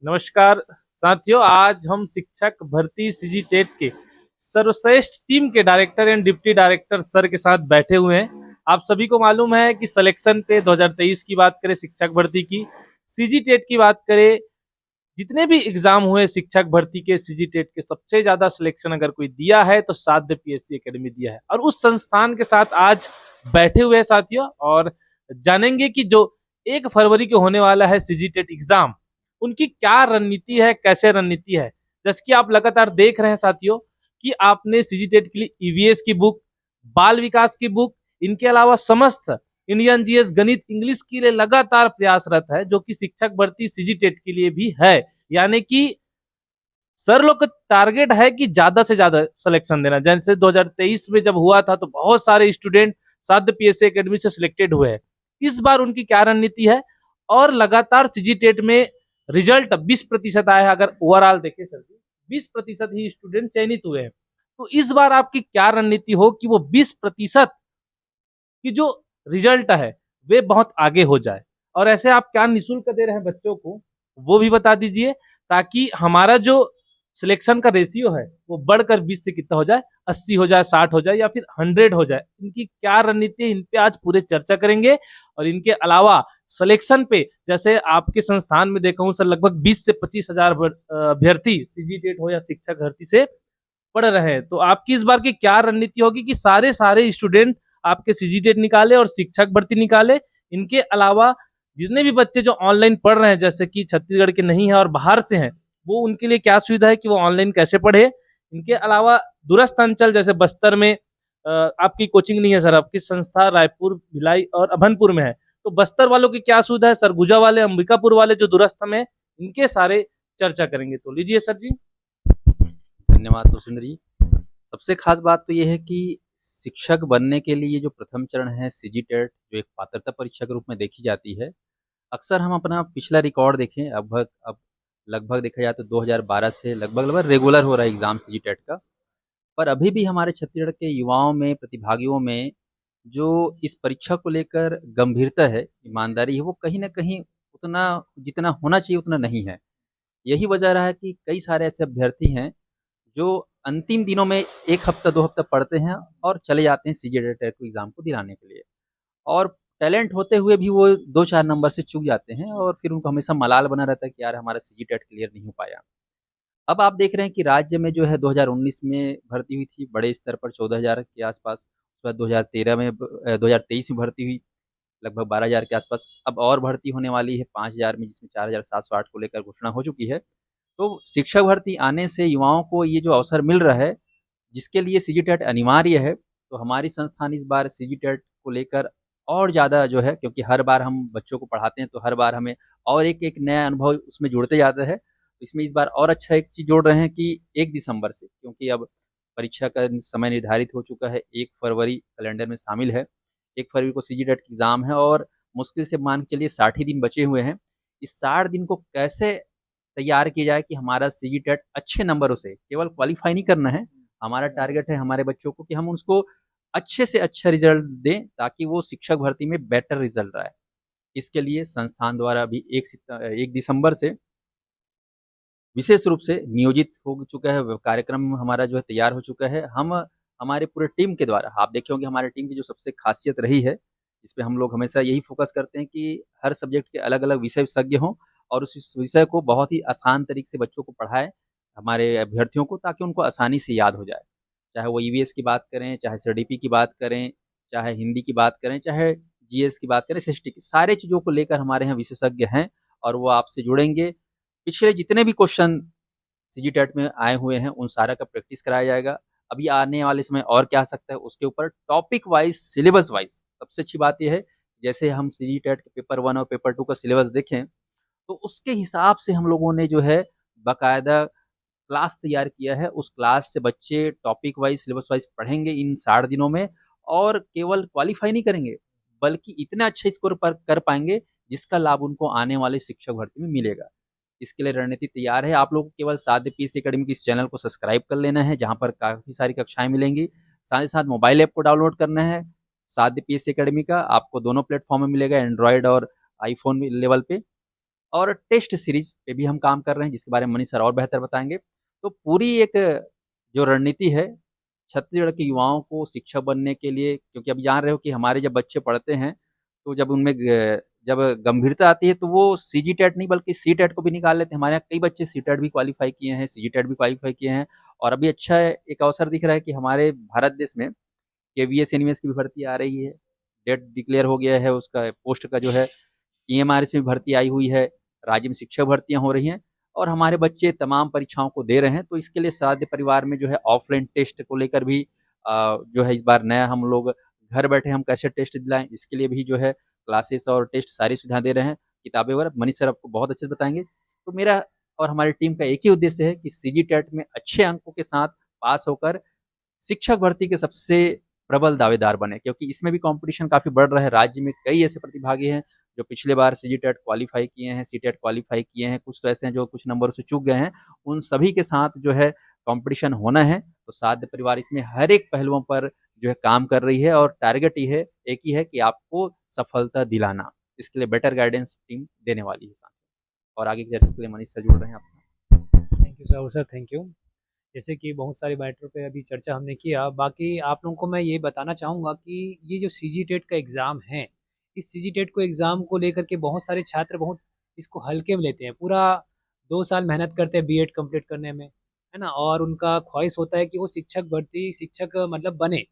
नमस्कार साथियों। आज हम शिक्षक भर्ती सीजी टेट के सर्वश्रेष्ठ टीम के director and deputy director sir के साथ बैठे हुए हैं। आप सभी को मालूम है कि सिलेक्शन पे 2023 की बात करें, शिक्षक भर्ती की, सीजी टेट की बात करें, जितने भी एग्जाम हुए शिक्षक भर्ती के सीजी टेट के, सबसे ज्यादा सिलेक्शन अगर कोई दिया है तो साध्य पीएससी एकेडमी दिया है। और उस संस्थान के साथ आज बैठे हुए हैं साथियों, और जानेंगे कि जो 1 फरवरी को होने वाला है सीजी टेट एग्जाम, उनकी क्या रणनीति है, कैसे रणनीति है। जैसे कि आप लगातार देख रहे हैं साथियों कि आपने सीजी टेट के लिए ईवीएस की बुक, बाल विकास की बुक, इनके अलावा समस्त इंडियन जीएस, गणित, इंग्लिश के लिए लगातार प्रयासरत है, जो कि शिक्षक भर्ती सीजी टेट के लिए भी है। यानी कि सर लोग का टारगेट है कि ज्यादा से ज्यादा सिलेक्शन देना। जैसे 2023 में जब हुआ था तो बहुत सारे स्टूडेंट साध्य पीएससी एकेडमी से सिलेक्टेड हुए हैं। इस बार उनकी क्या रणनीति है, और लगातार सीजी टेट में रिजल्ट 20% आया है। अगर ओवरऑल देखें सर, 20% ही स्टूडेंट चयनित हुए हैं। तो इस बार आपकी क्या रणनीति हो कि वो 20% की जो रिजल्ट है वे बहुत आगे हो जाए। और ऐसे आप क्या निःशुल्क दे रहे हैं बच्चों को, वो भी बता दीजिए, ताकि हमारा जो सिलेक्शन का रेशियो है वो बढ़कर 20 से कितना हो जाए, 80 हो जाए, 60 हो जाए, या फिर 100 हो जाए। इनकी क्या रणनीति है, इन पे आज पूरे चर्चा करेंगे। और इनके अलावा सिलेक्शन पे, जैसे आपके संस्थान में देखा हूं सर, लगभग 20 से 25 हजार अभ्यर्थी सीजी टेट हो या शिक्षक भर्ती से पढ़ रहे हैं। तो आपकी इस बार की क्या रणनीति होगी कि सारे सारे स्टूडेंट आपके सीजी टेट निकाले और शिक्षक भर्ती निकाले। इनके अलावा जितने भी बच्चे जो ऑनलाइन पढ़ रहे हैं, जैसे कि छत्तीसगढ़ के नहीं है और बाहर से हैं, वो उनके लिए क्या सुविधा है कि वो ऑनलाइन कैसे पढ़े। इनके अलावा दूरस्थ अंचल जैसे बस्तर में आपकी कोचिंग नहीं है सर, आपकी संस्था रायपुर, भिलाई और अभनपुर में है। तो बस्तर वालों की क्या सुविधा है, सरगुजा वाले, अंबिकापुर वाले जो दूरस्थ में, इनके सारे चर्चा करेंगे। तो लीजिए सर जी। धन्यवाद सुंदर जी। सबसे खास बात तो ये है कि शिक्षक बनने के लिए जो प्रथम चरण है सीजी टेट, जो एक पात्रता परीक्षा के रूप में देखी जाती है। अक्सर हम अपना पिछला रिकॉर्ड देखें, अब लगभग देखा जाए तो 2012 से लगभग लगभग रेगुलर हो रहा है एग्ज़ाम सीजी टेट का। पर अभी भी हमारे छत्तीसगढ़ के युवाओं में, प्रतिभागियों में जो इस परीक्षा को लेकर गंभीरता है, ईमानदारी है, वो कहीं न कहीं उतना जितना होना चाहिए उतना नहीं है। यही वजह रहा है कि कई सारे ऐसे अभ्यर्थी हैं जो अंतिम दिनों में 1 हफ्ता 2 हफ्ता पढ़ते हैं और चले जाते हैं सीजीएलएट एग्ज़ाम को दिलाने के लिए। और टैलेंट होते हुए भी वो 2-4 नंबर से चूक जाते हैं और फिर उनको हमेशा मलाल बना रहता है कि यार हमारा सीजीटेट क्लियर नहीं हो पाया। अब आप देख रहे हैं कि राज्य में जो है 2019 में भर्ती हुई थी बड़े स्तर पर 14,000 के आसपास, उसके बाद 2013 में 2023 में भर्ती हुई लगभग 12,000 के आसपास। अब और भर्ती होने वाली है 5,000 में, जिसमें 4,708 को लेकर घोषणा हो चुकी है। तो शिक्षक भर्ती आने से युवाओं को ये जो अवसर मिल रहा है, जिसके लिए सीजीटेट अनिवार्य है, तो हमारी संस्थान इस बार सीजीटेट को लेकर और ज़्यादा जो है, क्योंकि हर बार हम बच्चों को पढ़ाते हैं तो हर बार हमें और एक-एक नया अनुभव उसमें जुड़ते जाता है। तो इसमें इस बार और अच्छा एक चीज़ जोड़ रहे हैं कि 1 दिसंबर से, क्योंकि अब परीक्षा का समय निर्धारित हो चुका है, 1 फरवरी कैलेंडर में शामिल है। 1 फरवरी को सीजीटेट एग्ज़ाम है और मुश्किल से मान के चलिए 60 ही दिन बचे हुए हैं। इस 60 दिन को कैसे तैयार किया जाए कि हमारा सीजीटेट अच्छे नंबरों से, केवल क्वालीफाई नहीं करना है, हमारा टारगेट है हमारे बच्चों को कि हम उसको अच्छे से अच्छा रिजल्ट दें ताकि वो शिक्षक भर्ती में बेटर रिजल्ट आए। इसके लिए संस्थान द्वारा अभी 1 दिसंबर से विशेष रूप से नियोजित हो चुका है, कार्यक्रम हमारा जो है तैयार हो चुका है। हम हमारे पूरे टीम के द्वारा, आप देखे होंगे हमारे टीम की जो सबसे खासियत रही है, इस पे हम लोग हमेशा यही फ़ोकस करते हैं कि हर सब्जेक्ट के अलग-अलग विषय विशेषज्ञ हों और उस विषय को बहुत ही आसान तरीके से बच्चों को पढ़ाएँ, हमारे अभ्यर्थियों को, ताकि उनको आसानी से याद हो जाए। चाहे वो ईवीएस की बात करें, चाहे एसआरडीपी की बात करें, चाहे हिंदी की बात करें, चाहे जीएस की बात करें, एसएसटी की, सारे चीज़ों को लेकर हमारे यहाँ विशेषज्ञ हैं और वो आपसे जुड़ेंगे। पिछले जितने भी क्वेश्चन सीजीटेट में आए हुए हैं, उन सारा का प्रैक्टिस कराया जाएगा। अभी आने वाले समय और क्या आ सकता है, उसके ऊपर टॉपिक वाइज़, सिलेबस वाइज़ सबसे अच्छी बात ये है, जैसे हम सीजीटेट के पेपर 1 और पेपर 2 का सिलेबस देखें, तो उसके हिसाब से हम लोगों ने जो है बाकायदा क्लास तैयार किया है। उस क्लास से बच्चे टॉपिक वाइज़, सिलेबस वाइज़ पढ़ेंगे इन 60 दिनों में और केवल क्वालीफाई नहीं करेंगे, बल्कि इतना अच्छा स्कोर पर कर पाएँगे, जिसका लाभ उनको आने वाले शिक्षक भर्ती में मिलेगा। इसके लिए रणनीति तैयार है। आप लोगों को केवल साध्य पीएससी एकेडमी के इस चैनल को सब्सक्राइब कर लेना है, जहाँ पर काफ़ी सारी कक्षाएँ मिलेंगी। साथ ही साथ मोबाइल ऐप को डाउनलोड करना है, साध्य पीएससी एकेडमी का। आपको दोनों प्लेटफ़ॉर्म में मिलेगा, एंड्रॉयड और आईफ़ोन लेवल पे। और टेस्ट सीरीज पे भी हम काम कर रहे हैं, जिसके बारे में मनीष सर और बेहतर बताएंगे। तो पूरी एक जो रणनीति है छत्तीसगढ़ के युवाओं को शिक्षक बनने के लिए, क्योंकि अब जान रहे हो कि हमारे जब बच्चे पढ़ते हैं तो जब उनमें जब गंभीरता आती है तो वो सीजी टेट नहीं बल्कि सी टेट को भी निकाल लेते हैं। हमारे यहाँ कई बच्चे सी टेट भी क्वालिफाई किए हैं, सीजी टेट भी क्वालिफाई किए हैं। और अभी अच्छा एक अवसर दिख रहा है कि हमारे भारत देश में केवीएस एनवीएस की भी भर्ती आ रही है। डेट डिक्लेयर हो गया है उसका, पोस्ट का जो है ईएमआरएस में भर्ती आई हुई है, राज्य में शिक्षक भर्तियां हो रही हैं और हमारे बच्चे तमाम परीक्षाओं को दे रहे हैं। तो इसके लिए साध्य परिवार में जो है ऑफलाइन टेस्ट को लेकर भी जो है इस बार नया हम लोग घर बैठे हम कैसे टेस्ट दिलाएं, इसके लिए भी जो है क्लासेस और टेस्ट सारी सुविधा दे रहे हैं, किताबें वगैरह मनीष सर आपको बहुत अच्छे से बताएंगे। तो मेरा और हमारी टीम का एक ही उद्देश्य है कि सीजी टेट में अच्छे अंकों के साथ पास होकर शिक्षक भर्ती के सबसे प्रबल दावेदार बने, क्योंकि इसमें भी कंपटीशन काफ़ी बढ़ रहा है। राज्य में कई ऐसे प्रतिभागी हैं जो पिछले बार सीजी टेट क्वालिफाई किए हैं, सी टेट क्वालिफाई किए हैं, कुछ तो ऐसे हैं जो कुछ नंबरों से चूक गए हैं। उन सभी के साथ जो है कंपटीशन होना है। तो साध्य परिवार इसमें हर एक पहलुओं पर जो है काम कर रही है और टारगेट ये है, एक ही है कि आपको सफलता दिलाना। इसके लिए बेटर गाइडेंस टीम देने वाली है साथ। और आगे की चर्चा के लिए मनीष सर जुड़ रहे हैं आपसे। Thank you sir sir, thank you. जैसे कि बहुत सारे मैटर पे अभी चर्चा हमने किया, बाकी आप लोगों को मैं ये बताना चाहूँगा कि ये जो सीजी टेट का एग्ज़ाम है, इस सीजी टेट को एग्ज़ाम को लेकर के बहुत सारे छात्र बहुत इसको हल्के में लेते हैं। पूरा 2 साल मेहनत करते हैं बीएड कंप्लीट करने में, है ना? और उनका ख्वाहिश होता है कि वो शिक्षक भर्ती शिक्षक मतलब बने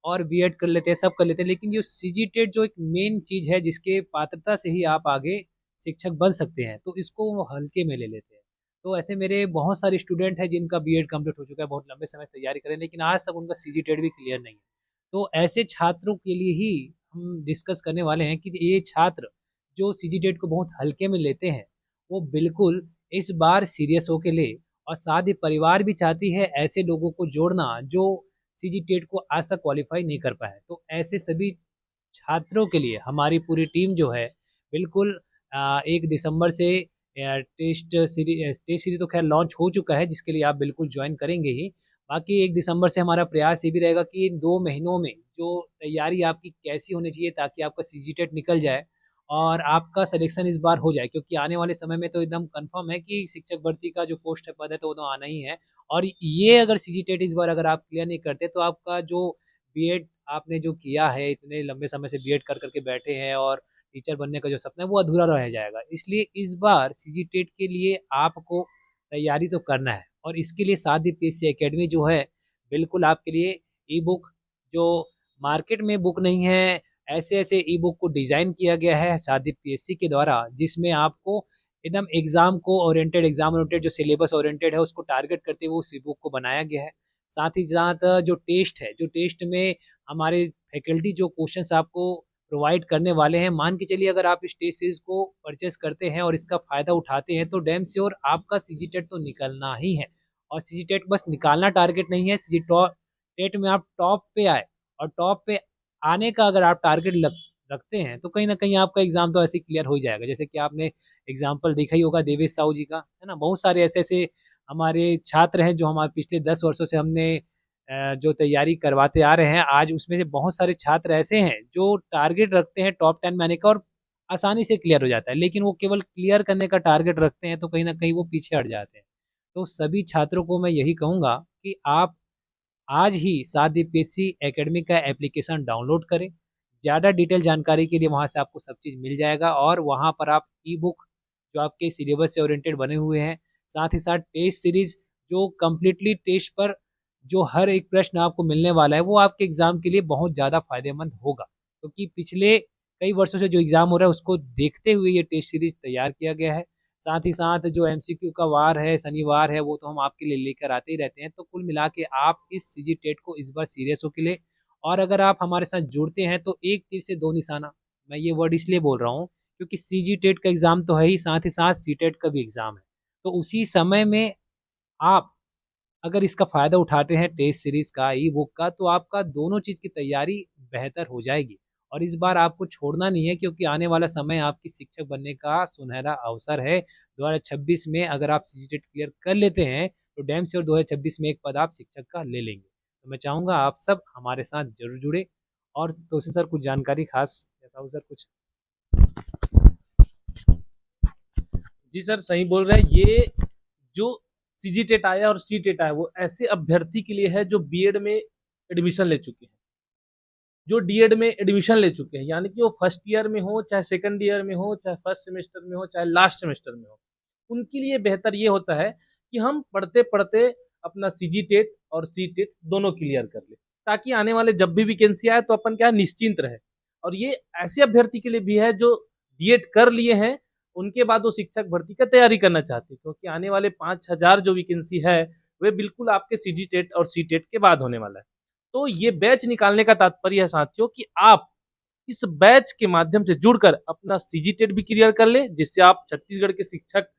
और बीएड कर लेते हैं, सब कर लेते हैं। लेकिन जो सीजी टेट जो एक मेन चीज़ है जिसके पात्रता से ही आप आगे शिक्षक बन सकते हैं, तो इसको वो हल्के में ले लेते हैं। तो ऐसे मेरे बहुत सारे स्टूडेंट हैं जिनका बीएड कंप्लीट हो चुका है, बहुत लंबे समय से तैयारी करें, लेकिन आज तक उनका सीजी टेट भी क्लियर नहीं है। तो ऐसे छात्रों के लिए ही हम डिस्कस करने वाले हैं कि ये छात्र जो सीजी टेट को बहुत हल्के में लेते हैं, वो बिल्कुल इस बार सीरियस होके ले। और साथ ही परिवार भी चाहती है ऐसे लोगों को जोड़ना जो सीजी टेट को आज तक क्वालिफाई नहीं कर पाए। तो ऐसे सभी छात्रों के लिए हमारी पूरी टीम जो है बिल्कुल 1 दिसंबर से टेस्ट सीरीज तो खैर लॉन्च हो चुका है, जिसके लिए आप बिल्कुल ज्वाइन करेंगे ही। बाकी 1 दिसंबर से हमारा प्रयास ये भी रहेगा कि इन 2 महीनों में जो तैयारी आपकी कैसी होनी चाहिए ताकि आपका सीजी टेट निकल जाए और आपका सिलेक्शन इस बार हो जाए, क्योंकि आने वाले समय में तो एकदम कंफर्म है कि शिक्षक भर्ती का जो पोस्ट है, पद है, तो वो तो आना ही है। और ये अगर सीजी टेट इस बार अगर आप क्लियर नहीं करते तो आपका जो बीएड आपने जो किया है, इतने लंबे समय से बीएड कर के बैठे हैं और टीचर बनने का जो सपना है वो अधूरा रह जाएगा। इसलिए इस बार सीजी टेट के लिए आपको तैयारी तो करना है और इसके लिए साथ ही पीएससी एकेडमी जो है बिल्कुल आपके लिए ई बुक जो मार्केट में बुक नहीं है, ऐसे-ऐसे ई बुक को डिज़ाइन किया गया है साथ ही पीएससी के द्वारा, जिसमें आपको एकदम एग्ज़ाम ओरिएंटेड जो सिलेबस ओरिएंटेड है उसको टारगेट करते हुए उस ई बुक को बनाया गया है। साथ ही साथ जो टेस्ट है, जो टेस्ट में हमारे फैकल्टी जो क्वेश्चंस आपको प्रोवाइड करने वाले हैं, मान के चलिए अगर आप इस टेस्ट सीरीज़ को परचेज़ करते हैं और इसका फ़ायदा उठाते हैं, तो डैम श्योर आपका सीजी टेट तो निकलना ही है। और सीजी टेट बस निकालना टारगेट नहीं है, टेट में आप टॉप पे आए और टॉप पे आने का अगर आप टारगेट रखते हैं, तो कहीं न कहीं आपका एग्ज़ाम तो ऐसे ही क्लियर हो ही जाएगा। जैसे कि आपने एग्ज़ाम्पल देखा ही होगा देवेश साहू जी का, है ना? बहुत सारे ऐसे-ऐसे हमारे छात्र हैं जो हमारे पिछले 10 वर्षों से हमने जो तैयारी करवाते आ रहे हैं, आज उसमें से बहुत सारे छात्र ऐसे हैं जो टारगेट रखते हैं टॉप 10 में आने का और आसानी से क्लियर हो जाता है। लेकिन वो केवल क्लियर करने का टारगेट रखते हैं, तो कहीं न कहीं वो पीछे हट जाते हैं। तो सभी छात्रों को मैं यही कहूँगा कि आप आज ही साथ ही पीएससी एकेडमी का एप्लीकेशन डाउनलोड करें। ज़्यादा डिटेल जानकारी के लिए वहाँ से आपको सब चीज़ मिल जाएगा और वहाँ पर आप ई बुक जो आपके सिलेबस से ओरिएंटेड बने हुए हैं, साथ ही साथ टेस्ट सीरीज़ जो कंप्लीटली टेस्ट पर जो हर एक प्रश्न आपको मिलने वाला है, वो आपके एग्ज़ाम के लिए बहुत ज़्यादा फ़ायदेमंद होगा। क्योंकि पिछले कई वर्षों से जो एग्ज़ाम हो रहा है, उसको देखते हुए ये टेस्ट सीरीज़ तैयार किया गया है। साथ ही साथ जो एमसीक्यू का वार है, शनिवार है, वो तो हम आपके लिए लेकर आते ही रहते हैं। तो कुल मिला के आप इस सीजी टेट को इस बार सीरियस होके लें और अगर आप हमारे साथ जुड़ते हैं, तो एक तीर से दो निशाना, मैं ये वर्ड इसलिए बोल रहा हूँ, क्योंकि सीजी टेट का एग्ज़ाम तो है ही, साथ ही साथ सीटेट का भी एग्ज़ाम है। तो उसी समय में आप अगर इसका फ़ायदा उठाते हैं टेस्ट सीरीज़ का, ई बुक का, तो आपका दोनों चीज़ की तैयारी बेहतर हो जाएगी। और इस बार आपको छोड़ना नहीं है, क्योंकि आने वाला समय आपकी शिक्षक बनने का सुनहरा अवसर है। 2026 में अगर आप सीजीटेट क्लियर कर लेते हैं, तो डैम श्योर 2026 में एक पद आप शिक्षक का ले लेंगे। तो मैं चाहूँगा आप सब हमारे साथ ज़रूर जुड़े। और तोसी सर कुछ जानकारी ख़ास ऐसा हो सर कुछ? जी सर, सही बोल रहे हैं। ये जो सीजीटेट आया और सीटेट आया, वो ऐसे अभ्यर्थी के लिए है जो बीएड में एडमिशन ले चुके हैं, जो डीएड में एडमिशन ले चुके हैं, यानी कि वो फर्स्ट ईयर में हो, चाहे सेकंड ईयर में हो, चाहे फर्स्ट सेमेस्टर में हो, चाहे लास्ट सेमेस्टर में हो। उनके लिए बेहतर ये होता है कि हम पढ़ते पढ़ते अपना सीजीटेट और सीटेट दोनों क्लियर कर ले, ताकि आने वाले जब भी वैकेंसी आए तो अपन क्या निश्चिंत रहे। और ये ऐसे अभ्यर्थी के लिए भी है जो डीएड कर लिए हैं, उनके बाद वो शिक्षक भर्ती का तैयारी करना चाहते हैं, क्योंकि आने वाले 5,000 जो वैकेंसी है वे बिल्कुल आपके सीजीटेट और सीटेट के बाद होने वाला है। तो ये बैच निकालने का तात्पर्य है साथियों कि आप इस बैच के माध्यम से जुड़कर अपना सीजीटेट भी क्लियर कर ले, जिससे आप छत्तीसगढ़ के शिक्षक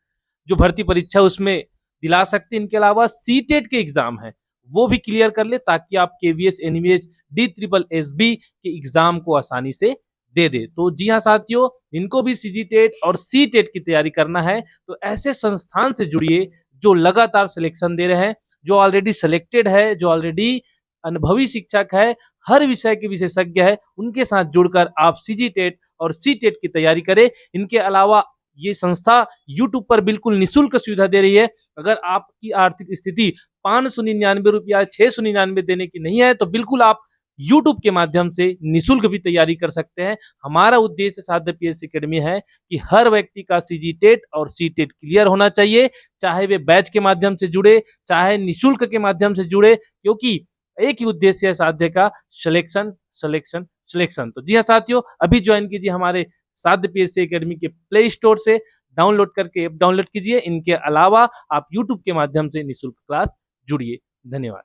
जो भर्ती परीक्षा उसमें दिला सकते हैं। इनके अलावा सीटेट के एग्जाम है वो भी क्लियर कर ले, ताकि आप केवीएस, एनवीएस, DSSB के एग्जाम को आसानी से दे दे। तो जी हाँ साथियों, इनको भी सीजीटेट और सीटेट की तैयारी करना है तो ऐसे संस्थान से जुड़िए जो लगातार सिलेक्शन दे रहे हैं, जो ऑलरेडी सिलेक्टेड है, जो ऑलरेडी अनुभवी शिक्षक है, हर विषय के विशेषज्ञ है, उनके साथ जुड़कर आप सीजीटेट और सीटेट की तैयारी करें। इनके अलावा ये संस्था यूट्यूब पर बिल्कुल निःशुल्क सुविधा दे रही है। अगर आपकी आर्थिक स्थिति 599 रुपया 699 देने की नहीं है तो बिल्कुल आप यूट्यूब के माध्यम से निःशुल्क भी तैयारी कर सकते हैं। हमारा उद्देश्य साध्य पीएससी एकेडमी है कि हर व्यक्ति का सीजीटेट और सीटेट क्लियर होना चाहिए, चाहे वे बैच के माध्यम से जुड़े, चाहे निःशुल्क के माध्यम से जुड़े, क्योंकि एक ही उद्देश्य है साध्य का, सिलेक्शन सिलेक्शन सिलेक्शन। तो जी हाँ साथियों, अभी ज्वाइन कीजिए हमारे साध्य पीएससी एकेडमी के प्ले स्टोर से, डाउनलोड करके ऐप डाउनलोड कीजिए। इनके अलावा आप यूट्यूब के माध्यम से निःशुल्क क्लास जुड़िए। धन्यवाद।